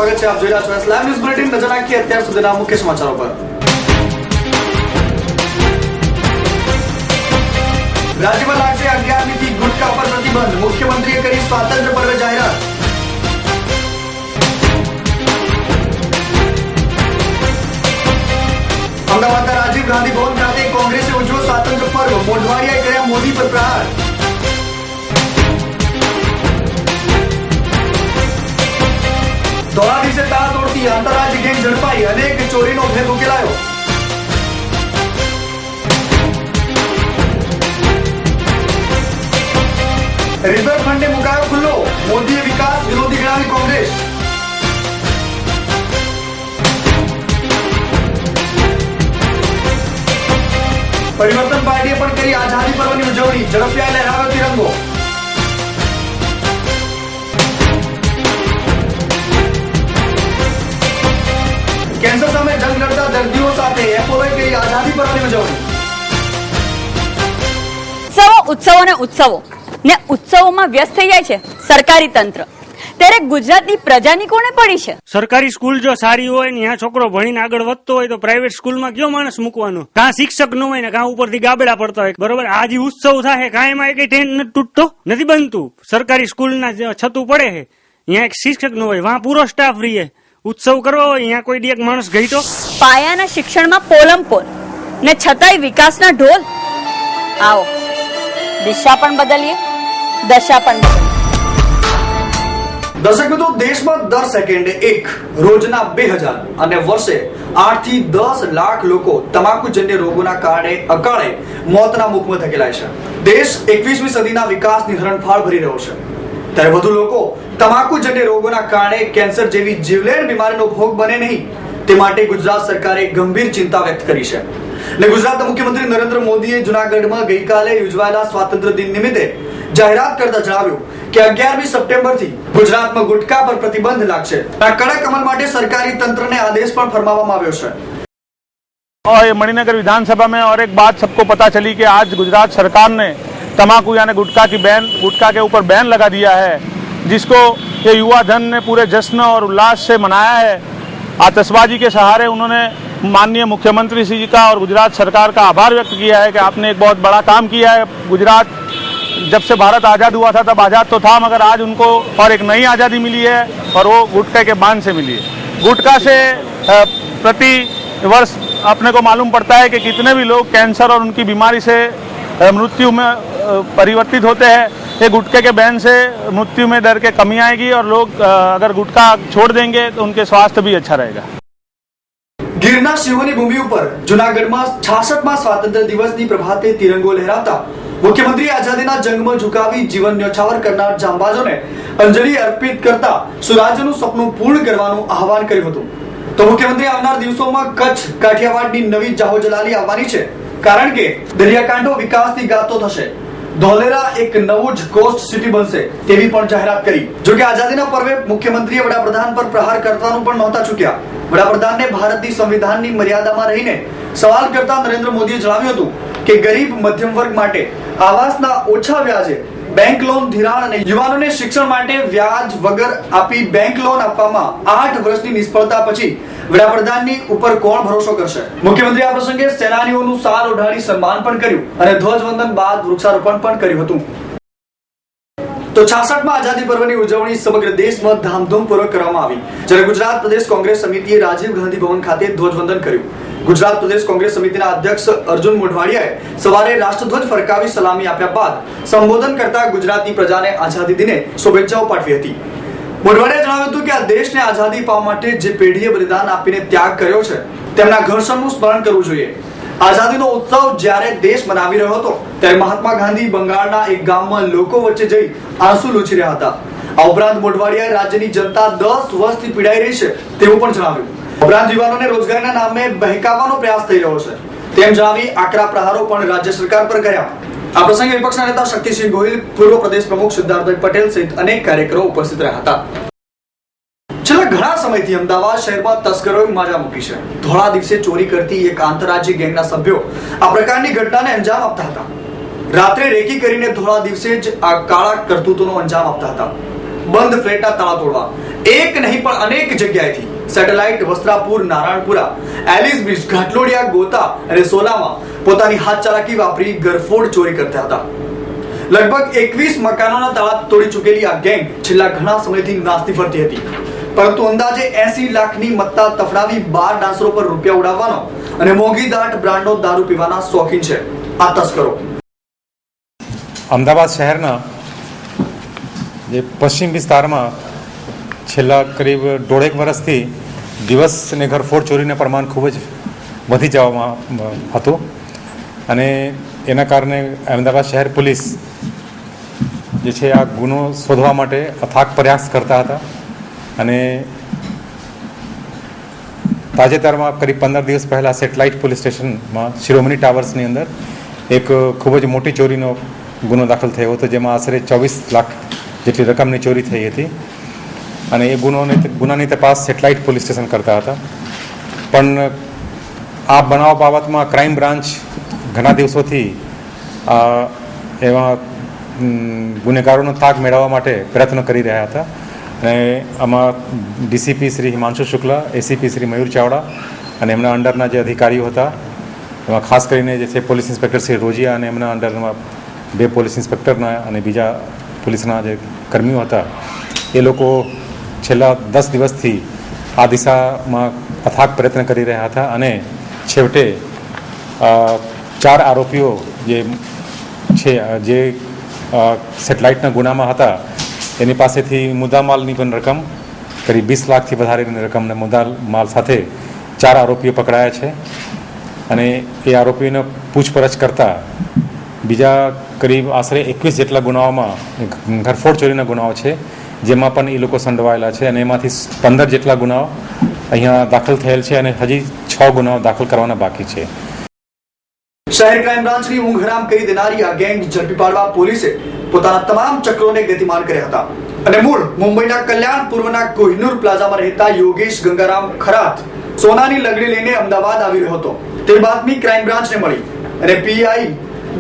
સ્વાગત છે. આપ જોઈ રહ્યા છો લાઈવ ન્યૂઝ બુલેટિન. નજર નાખીએ અત્યાર સુધીના મુખ્ય સમાચારો પર. રાજ્યમાં લાગશે 11મી થી ગુટખા પર પ્રતિબંધ. મુખ્યમંત્રીએ કરી સ્વાતંત્ર્ય પર્વે જાહેરાત. અમદાવાદના રાજીવ ગાંધી ભવન ખાતે કોંગ્રેસે ઉજવ્યો સ્વાતંત્ર્ય પર્વ. મોઢવાડિયાએ કર્યા મોદી પર પ્રહાર. ધોળા દિવસે તાળા તોડતી આંતરરાજ્ય ગેંગ ઝડપાઈ. અનેક ચોરીનો ભેદ ઉકેલાયો. રિઝર્વ ફંડને મુકાયો ખુલ્લો. મોદીએ વિકાસ વિરોધી ગણાવી કોંગ્રેસ. પરિવર્તન પાર્ટીએ પણ કરી આઝાદી પર્વની ઉજવણી. ઝડપિયાએ લહેરાવ્યો તિરંગો. કેન્સર સામે જંગ લડતા દર્દીઓ સાથે એપોલોએ કરી આઝાદી પર્વની ઉજવણી. ઉત્સવો ને ઉત્સવોમાં વ્યસ્ત થઈ જાય છે સરકારી તંત્ર. ત્યારે ગુજરાતની પ્રજાની કોને પડી છે? સરકારી સ્કૂલ જો સારી હોય ને ત્યાં છોકરો ભણીને આગળ વધતો હોય તો પ્રાઇવેટ સ્કૂલમાં કયો માણસ મૂકવાનો? કાં શિક્ષક ન હોય ને કાં ઉપરથી ગાબડા પડતા હોય. બરોબર, આ જે ઉત્સવ થાય કાંઈ એમાં કઈ ટ્રેન નથી તૂટતો, નથી બનતું. સરકારી સ્કૂલના છતું પડે છે, અહીંયા એક શિક્ષક ન હોય, વાં પૂરો સ્ટાફ રહીએ. ઉત્સવ કરવા હોય અહીંયા કોઈ એક માણસ ગઈતો. પાયાના શિક્ષણમાં પોલમપોલ ને છતાંય વિકાસના ઢોલ. આવો દિશા પણ બદલીએ, દશા પણ બદલીએ. દર્શક મિત્રો, દેશમાં દર સેકન્ડે એક, રોજના 2000 અને વર્ષે 8 થી 10 લાખ લોકો તમાકુજન્ય રોગોના કારણે અકાળે મોતના મુખમાં ધકેલાય છે. દેશ 21મી સદીના વિકાસની હરણફાળ ભરી રહ્યો છે, ત્યારે વધુ લોકો તમાકુજન્ય રોગોના કારણે કેન્સર જેવી જીવલેણ બીમારીનો ભોગ બને નહીં, તે માટે ગુજરાત સરકારે ગંભીર ચિંતા વ્યક્ત કરી છે. અને ગુજરાતના મુખ્યમંત્રી નરેન્દ્ર મોદીએ જૂનાગઢમાં ગઈકાલે યોજાયેલા સ્વાતંત્ર્ય દિન નિમિત્તે જાહેરાત કરતા જણાવ્યું કે 11મી સપ્ટેમ્બરથી ગુજરાતમાં ગુટખા પર પ્રતિબંધ લાગશે. આ કડક અમલ માટે સરકારી तंत्र ने आदेश पर फरमावવામાં આવ્યો છે. और ये मणिनगर विधानसभा में और एक बात सबको पता चली कि आज गुजरात सरकार ने तम्बाकू यानी गुटखा के ऊपर बैन लगा दिया है, जिसको ये युवा धन ने पूरे जश्न और उल्लास से मनाया है. आतिशबाजी के सहारे उन्होंने माननीय मुख्यमंत्री जी का और गुजरात सरकार का आभार व्यक्त किया है कि आपने एक बहुत बड़ा काम किया है. गुजरात जब से भारत आज़ाद हुआ था तब आज़ाद तो था, मगर आज उनको और एक नई आज़ादी मिली है और वो गुटखा के बान से मिली है. गुटखा से प्रति वर्ष अपने को मालूम पड़ता है कि कितने भी लोग कैंसर और उनकी बीमारी से मृत्यु में परिवर्तित होते हैं. ये गुटखे के बैन से मृत्यु में दर के कमी आएगी और लोग अगर गुटखा छोड़ देंगे तो उनके स्वास्थ्य भी अच्छा रहेगा. ગીરના સિંહોની ભૂમિ ઉપર જૂનાગઢમાં 66મા સ્વાતંત્ર્ય દિવસની પ્રભાતે તિરંગો લહેરાવતા મુખ્યમંત્રીએ આઝાદીના જંગમાં ઝુકાવી જીવન ન્યોછાવર કરનાર જાંબાજોને અંજલિ અર્પિત કરતા સુરાજ્યનું સપનું પૂર્ણ કરવાનું આહવાન કર્યું હતું. તો મુખ્યમંત્રી આવનાર દિવસોમાં કચ્છ કાઠિયાવાડની નવી જાહોજલાલી આવવાની છે, કારણ કે દરિયાકાંઠો વિકાસની ગાતો થશે. ધોલેરા એક નવું જ કોસ્ટ સિટી બનશે તેવી પણ જાહેરાત કરી. જોકે આઝાદીના પર્વે મુખ્યમંત્રીએ વડાપ્રધાન પર પ્રહાર કરવાનું પણ નહોતા ચૂક્યા. વડાપ્રધાનને ભારતની સંવિધાનની મર્યાદામાં રહીને સવાલ કરતા નરેન્દ્ર મોદીએ જણાવ્યું હતું કે ગરીબ મધ્યમ વર્ગ માટે આવાસના ઓછા વ્યાજે બેંક લોન ધિરાણ અને યુવાનોને શિક્ષણ માટે વ્યાજ વગર આપી બેંક લોન આપવામાં 8 વર્ષની નિષ્ફળતા પછી વડાપ્રધાનની ઉપર કોણ ભરોસો કરશે. મુખ્યમંત્રી આ પ્રસંગે સેનાનીઓનું શાલ ઓઢાડી સન્માન પણ કર્યું અને ધ્વજવંદન બાદ વૃક્ષારોપણ પણ કર્યું હતું. તો 66મા આઝાદી પર્વની ઉજવણી સમગ્ર દેશમાં ધામધૂમપૂર્વક કરવામાં આવી. જ્યારે ગુજરાત પ્રદેશ કોંગ્રેસ સમિતિએ રાજીવ ગાંધી ભવન ખાતે ધ્વજવંદન કર્યું. ગુજરાત પ્રદેશ કોંગ્રેસ સમિતિના અધ્યક્ષ અર્જુન મોઢવાડિયાએ સવારે રાષ્ટ્રધ્વજ ફરકાવી સલામી આપ્યા બાદ સંબોધન કરતા ગુજરાતની પ્રજાને આઝાદી દિને શુભેચ્છાઓ પાઠવી હતી. મોઢવાડિયાએ જણાવ્યું હતું કે આ દેશને આઝાદી પામવા માટે જે પેઢીએ બલિદાન આપીને ત્યાગ કર્યો છે તેમના ઘર્ષણનું સ્મરણ કરવું જોઈએ. આઝાદીનો ઉત્સવ જ્યારે દેશ મનાવી રહ્યો હતો ત્યારે મહાત્મા ગાંધી બંગાળના એક ગામમાં લોકો વચ્ચે જઈ આંસુ લૂછી રહ્યા હતા. આ ઉપરાંત મોઢવાડિયાએ રાજ્યની જનતા 10 વર્ષથી પીડાઈ રહી છે તેવું પણ જણાવ્યું. ઉપરાંત યુવાનોને રોજગારીના નામે બહેકાવવાનો પ્રયાસ થઈ રહ્યો છે તેમ જણાવી આકરા પ્રહારો પણ રાજ્ય સરકાર પર કર્યા. આ પ્રસંગે વિપક્ષના નેતા શક્તિસિંહ ગોહિલ, પૂર્વ પ્રદેશ પ્રમુખ સિદ્ધાર્થભાઈ પટેલ સહિત અનેક કાર્યકરો ઉપસ્થિત રહ્યા હતા. છેલ્લા ઘણા સમયથી અમદાવાદ શહેરમાં તસ્કરોએ માજા મૂકી છે. ધોળા દિવસે ચોરી કરતી એક આંતરરાજ્ય ગેંગના સભ્યો આ પ્રકારની ઘટનાને અંજામ આપતા હતા. રાત્રે રેકી કરીને ધોળા દિવસે જ આ કાળા કરતૂતોનો અંજામ આપતા હતા. બંધ ફ્લેટના તાળા તોડવા, એક નહીં પણ અનેક જગ્યાએથી Satellite, Vastrapur, Naranpura, Ellis Bridge, Ghatlodia, Gota અને સોલામાં પોતાની હાથ ચાલાકી વાપરી ગરફોડ ચોરી કરતા હતા. લગભગ 21 મકાનોના તાળા તોડી ચૂકેલી આ ગેંગ છેલ્લા ઘણા સમયથી નાસ્તી ફરતી હતી, પરંતુ અંદાજે 80 લાખની મત્તા તફડાવી 12 ડાન્સરો પર રૂપિયા ઉડાવવાનો અને મોંઘી દાટ બ્રાન્ડનો દારૂ પીવાના શોખીન છે આ તસ્કરો. અમદાવાદ શહેરના જે પશ્ચિમ વિસ્તારમાં છેલ્લા કરીબ 1.5 વર્ષથી દિવસ અને ઘરફોડ ચોરીનું પ્રમાણ ખૂબ જ વધી જવામાં હતું અને એના કારણે અમદાવાદ શહેર પોલીસ જે છે આ ગુનો શોધવા માટે અથાગ પ્રયાસ કરતા હતા અને તાજેતરમાં કરીબ 15 દિવસ પહેલાં સેટેલાઇટ પોલીસ સ્ટેશનમાં શિરોમણી ટાવર્સની અંદર એક ખૂબ જ મોટી ચોરીનો ગુનો દાખલ થયો હતો, જેમાં આશરે 24 લાખ જેટલી રકમની ચોરી થઈ હતી અને એ ગુનાની તપાસ સેટેલાઇટ પોલીસ સ્ટેશન કરતા હતા. પણ આ બનાવ બાબતમાં ક્રાઇમ બ્રાન્ચ ઘણા દિવસોથી એવા ગુનેગારોનો તાગ મેળવવા માટે પ્રયત્ન કરી રહ્યા હતા અને આમાં ડીસીપી શ્રી હિમાંશુ શુક્લા, એસીપી શ્રી મયુર ચાવડા અને એમના અંડરના જે અધિકારીઓ હતા એમાં ખાસ કરીને જે છે પોલીસ ઇન્સ્પેક્ટર શ્રી રોજિયા અને એમના અંડરમાં 2 પોલીસ ઇન્સ્પેક્ટરના અને બીજા પોલીસના જે કર્મીઓ હતા એ લોકો છેલ્લા 10 દિવસથી આ દિશામાં અથાગ પ્રયત્ન કરી રહ્યા હતા અને છેવટે 4 આરોપીઓ જે છે જે સેટેલાઇટના ગુનામાં હતા એની પાસેથી મુદ્દામાલની પણ રકમ કરીબ 20 લાખથી વધારેની રકમના મુદ્દામાલ સાથે 4 આરોપીઓ પકડાયા છે અને એ આરોપીઓને પૂછપરછ કરતા બીજા કરીબ આશરે 21 જેટલા ગુનાઓમાં ઘરફોડ ચોરીના ગુનાઓ છે, જેમાં પણ એ લોકો સંડોવાયેલા છે અને એમાંથી 15 જેટલા ગુનાઓ અહીંયા દાખલ થયેલ છે અને હજી 6 ગુનાઓ દાખલ કરવાના બાકી છે. શહેર ક્રાઇમ બ્રાન્ચની ઊંઘ હરામ કરી દેનારી આ ગેંગ ઝડપી પાડવા પોલીસે પોતાના તમામ ચક્રોને ગતિમાન કર્યા હતા અને મૂળ મુંબઈના કલ્યાણ પૂર્વના કોહિનૂર પ્લાઝામાં રહેતા યોગેશ ગંગારામ ખરાત સોનાની લગડી લઈને અમદાવાદ આવી રહ્યો હતો. તે બાતમી ક્રાઇમ બ્રાન્ચને મળી અને પીઆઈ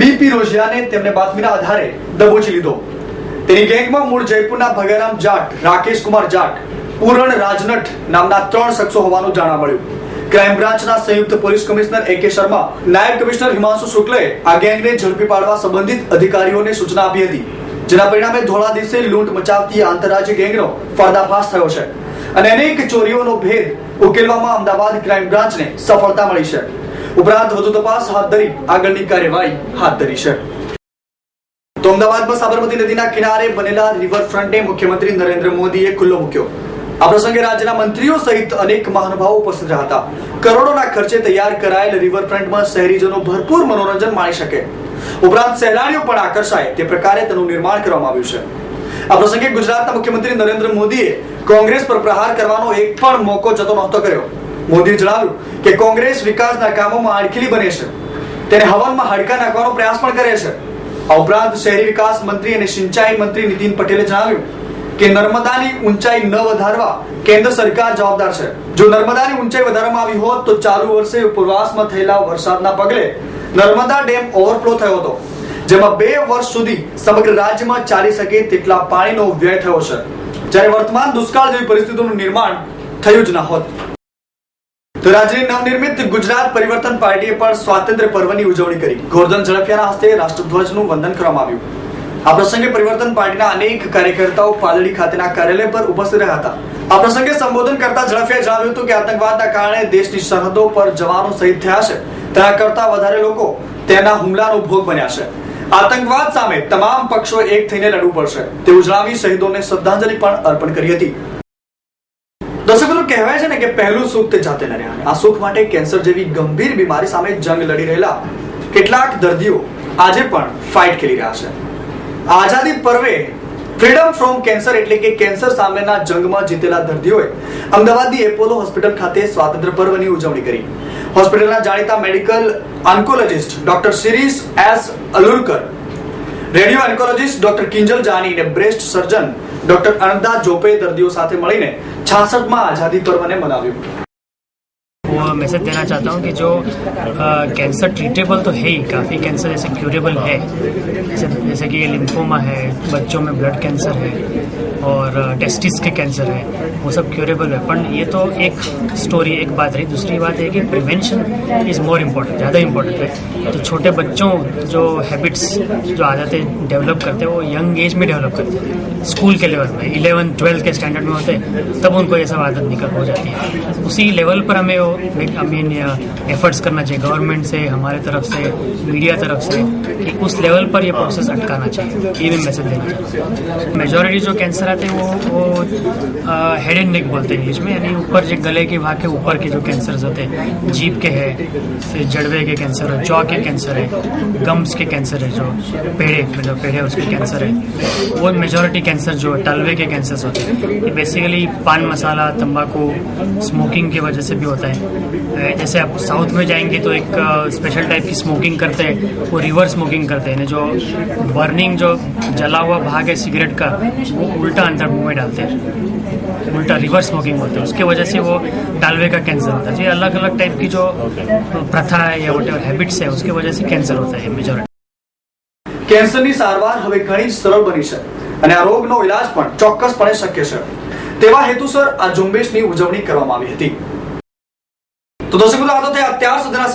બીપી રોજિયાને તેમને બાતમીના આધારે દબોચી લીધો. તેની ગેંગમાં મૂળ જયપુરના ભગારામ જાટ, રાકેશ કુમાર જાટ, પૂરણ રાજનઠ નામના 3 શખ્સો હોવાનું જાણવા મળ્યું. ક્રાઇમ બ્રાન્ચના સંયુક્ત પોલીસ કમિશનર A.K. શર્મા, નાયબ કમિશનર હિમાંશુ શુક્લે આ ગેંગને ઝડપી પાડવા સંબંધિત અધિકારીઓને સૂચના આપી હતી, જેના પરિણામે ધોળા દિવસે લૂંટ મચાવતી આંતરરાજ્ય ગેંગનો પર્દાફાશ થયો છે અને અનેક ચોરીઓનો ભેદ ઉકેલવામાં અમદાવાદ ક્રાઇમ બ્રાન્ચને સફળતા મળી છે. ઉપરાંત વધુ તપાસ હાથ ધરી આગળની કાર્યવાહી હાથ ધરી છે. તો અમદાવાદમાં સાબરમતી નદીના કિનારે બનેલા રિવરફ્રન્ટને મુખ્યમંત્રી નરેન્દ્ર મોદીએ ખુલ્લો મૂક્યો. આ પ્રસંગે રાજ્યના મંત્રીઓ સહિત અનેક મહાનુભાવો ઉપસ્થિત રહ્યા હતા. કરોડોના ખર્ચે તૈયાર કરાયેલ રિવરફ્રન્ટમાં શહેરીજનો ભરપૂર મનોરંજન માણી શકે, ઉપરાંત સહેલાણીઓ પણ આકર્ષાય તે પ્રકારે તેનું નિર્માણ કરવામાં આવ્યું છે. આ પ્રસંગે ગુજરાતના મુખ્યમંત્રી નરેન્દ્ર મોદીએ કોંગ્રેસ પર પ્રહાર કરવાનો એક પણ મોકો જતો નહોતો કર્યો. મોદીએ જણાવ્યું કે કોંગ્રેસ વિકાસના કામોમાં આડખીલી બને છે, તેને હવનમાં હાડકા નાખવાનો પ્રયાસ પણ કરે છે. આ ઉપરાંત શહેરી વિકાસ મંત્રી અને સિંચાઈ મંત્રી નીતિન પટેલે જણાવ્યું કે નર્મદાની ઊંચાઈ ન વધારવા કેન્દ્ર સરકાર જવાબદાર છે. જો નર્મદાની ઊંચાઈ વધારવામાં આવી હોત તો ચાલુ વર્ષે ઉપરવાસમાં થયેલા વરસાદના પગલે નર્મદા ડેમ ઓવરફ્લો થયો હતો, જેમાં 2 વર્ષ સુધી સમગ્ર રાજ્યમાં ચાલી શકે તેટલા પાણીનો વ્યય થયો છે, જ્યારે વર્તમાન દુષ્કાળ જેવી પરિસ્થિતિનું નિર્માણ થયું જ ન હોત. તો રાજ્યની નવનિર્મિત ગુજરાત પરિવર્તન પાર્ટીએ પણ સ્વાતંત્ર્ય પર્વની ઉજવણી કરી. ગોરધન ઝડફિયાના હસ્તે રાષ્ટ્રધ્વજનું વંદન કરવામાં આવ્યું. આ પ્રસંગે પરિવર્તન પાર્ટીના અનેક કાર્યકર્તાઓ પાલડી ખાતેના કાર્યાલય પર ઉપસ્થિત રહ્યા હતા. આ પ્રસંગે સંબોધન કરતા ઝડફિયાએ જણાવ્યું હતું કે આતંકવાદના કારણે દેશની સરહદો પર જવાનો શહીદ થયા છે, તેના કરતા વધારે લોકો તેના હુમલાનો ભોગ બન્યા છે. આતંકવાદ સામે તમામ પક્ષો એક થઈને લડવું પડશે તેવું જણાવી શહીદોને શ્રદ્ધાંજલિ પણ અર્પણ કરી હતી. દર્શકો, કહેવાય છે ને કે પહેલું સુખ તે જાતે ન રહ્યા. આ સુખ માટે કેન્સર જેવી ગંભીર બીમારી સામે જંગ લડી રહેલા કેટલાક દર્દીઓ આજે પણ ફાઇટ ખેલી રહ્યા છે. આઝાદી પર્વે ફ્રીડમ ફ્રોમ કેન્સર એટલે કે કેન્સર સામેના જંગમાં જીતેલા દર્દીઓએ અમદાવાદની એપોલો હોસ્પિટલ ખાતે સ્વાતંત્ર્ય પર્વની ઉજવણી કરી. હોસ્પિટલના જાણીતા medical oncologist doctor Shirish S Alurkar, radio oncologist doctor Kinjal Jani અને બ્રેસ્ટ સર્જન डॉक्टर अनंता जोपे दर्दियों साथ મળીને 66માં आजादी पर्व ने मनाव्યું. वो मैसेज देना चाहता हूँ कि जो कैंसर ट्रीटेबल तो है ही, काफ़ी कैंसर जैसे क्यूरेबल है, जैसे कि लिम्फोमा है, बच्चों में ब्लड कैंसर है, और टेस्टिस के कैंसर है वो सब क्यूरेबल है। पर ये तो एक स्टोरी, एक बात रही। दूसरी बात है कि प्रिवेंशन इज़ मोर इम्पोर्टेंट, ज़्यादा इम्पोर्टेंट है। तो छोटे बच्चों जो हैबिट्स, जो आदतें डेवलप करते हैं वो यंग एज में डेवलप करते हैं। स्कूल के लेवल में 11th 12th के स्टैंडर्ड में होते हैं तब उनको ये सब आदत निकल हो जाती है। उसी लेवल पर हमें एफर्ट्स करना चाहिए गवर्नमेंट से, हमारे तरफ से, मीडिया तरफ से, कि उस लेवल पर ये प्रोसेस अटकाना चाहिए। ये भी मैसेज देना चाहिए। मेजॉरिटी जो कैंसर आते हैं वो हेड एंड नेक बोलते हैं इंग्लिश में, यानी ऊपर जो गले के भाग के ऊपर के जो कैंसर होते हैं, जीभ के है, फिर जड़वे के कैंसर है, जॉ के कैंसर है, गम्स के कैंसर है, जो पेड़े उसके कैंसर है, वो मेजॉरिटी कैंसर जो टलवे के कैंसर होते हैं। ये बेसिकली पान मसाला, तंबाकू, स्मोकिंग की वजह से भी होता है। जैसे आप साउथ में जाएंगे तो एक स्पेशल टाइप की स्मोकिंग करते हैं, वो रिवर्स स्मोकिंग करते हैं, जो बर्निंग जो जला हुआ भाग है सिगरेट का वो उल्टा अंदर मुंह में डालते हैं, उल्टा रिवर्स स्मोकिंग होता है। उसके वजह से वो टालवे का कैंसर होता है। ये अलग अलग टाइप की जो प्रथा है या वोटेवर हैबिट्स है उसकी वजह से कैंसर होता है मेजॉरिटी। કેન્સરની સારવાર હવે ઘણી સરળ બની છે અને આ રોગનો ઇલાજ પણ ચોક્કસપણે શક્ય છે। તેવા હેતુસર આ ઝુંબેશની ઉજવણી કરવામાં આવી હતી। તો દર્શક મિત્રો, આ તો થયા અત્યાર સુધીના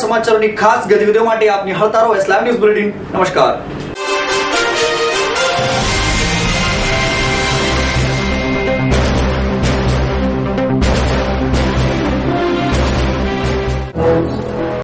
સમાચારોની ખાસ ગતિવિધિઓ માટે આપની હળતા રહો એસ લાઈવ ન્યૂઝ બુલેટિન। નમસ્કાર।